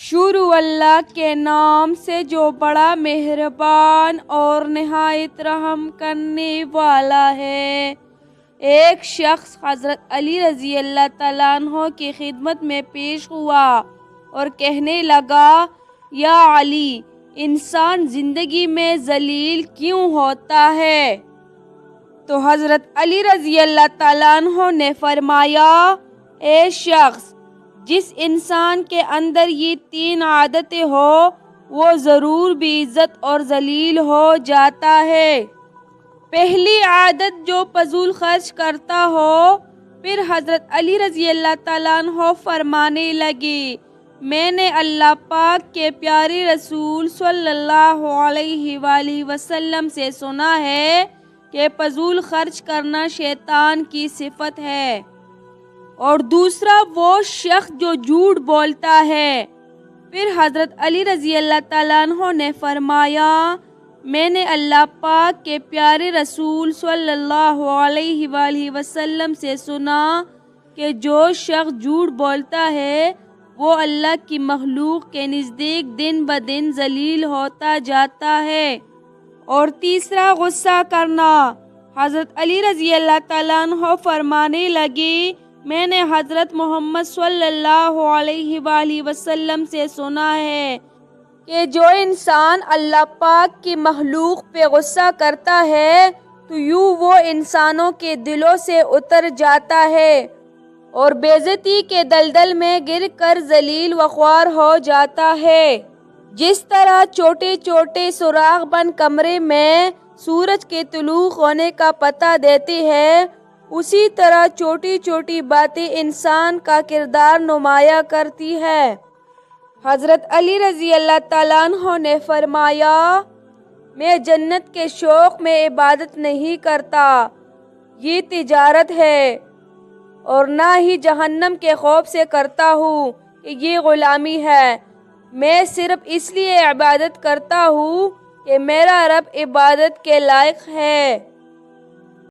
شروع اللہ کے نام سے جو بڑا مہربان اور نہایت رحم کرنے والا ہے۔ ایک شخص حضرت علی رضی اللہ تعالیٰ عنہ کی خدمت میں پیش ہوا اور کہنے لگا، یا علی، انسان زندگی میں ذلیل کیوں ہوتا ہے؟ تو حضرت علی رضی اللہ تعالیٰ عنہ نے فرمایا، اے شخص، جس انسان کے اندر یہ 3 عادتیں ہو وہ ضرور بھی عزت اور ذلیل ہو جاتا ہے۔ پہلی عادت، جو فضول خرچ کرتا ہو۔ پھر حضرت علی رضی اللہ تعالیٰ عنہ فرمانے لگے، میں نے اللہ پاک کے پیارے رسول صلی اللہ علیہ وآلہ وسلم سے سنا ہے کہ فضول خرچ کرنا شیطان کی صفت ہے۔ اور دوسرا، وہ شخص جو جھوٹ بولتا ہے۔ پھر حضرت علی رضی اللہ تعالیٰ عنہ نے فرمایا، میں نے اللہ پاک کے پیارے رسول صلی اللہ علیہ وآلہ وسلم سے سنا کہ جو شخص جھوٹ بولتا ہے وہ اللہ کی مخلوق کے نزدیک دن بدن ذلیل ہوتا جاتا ہے۔ اور تیسرا، غصہ کرنا۔ حضرت علی رضی اللہ تعالیٰ عنہ فرمانے لگے، میں نے حضرت محمد صلی اللہ علیہ وآلہ وسلم سے سنا ہے کہ جو انسان اللہ پاک کی مخلوق پہ غصہ کرتا ہے تو یوں وہ انسانوں کے دلوں سے اتر جاتا ہے اور بے عزتی کے دلدل میں گر کر ذلیل و خوار ہو جاتا ہے۔ جس طرح چھوٹے چھوٹے سوراخ بند کمرے میں سورج کے طلوع ہونے کا پتہ دیتی ہے، اسی طرح چھوٹی چھوٹی باتیں انسان کا کردار نمایاں کرتی ہے۔ حضرت علی رضی اللہ تعالیٰ عنہ نے فرمایا، میں جنت کے شوق میں عبادت نہیں کرتا، یہ تجارت ہے، اور نہ ہی جہنم کے خوف سے کرتا ہوں کہ یہ غلامی ہے۔ میں صرف اس لیے عبادت کرتا ہوں کہ میرا رب عبادت کے لائق ہے۔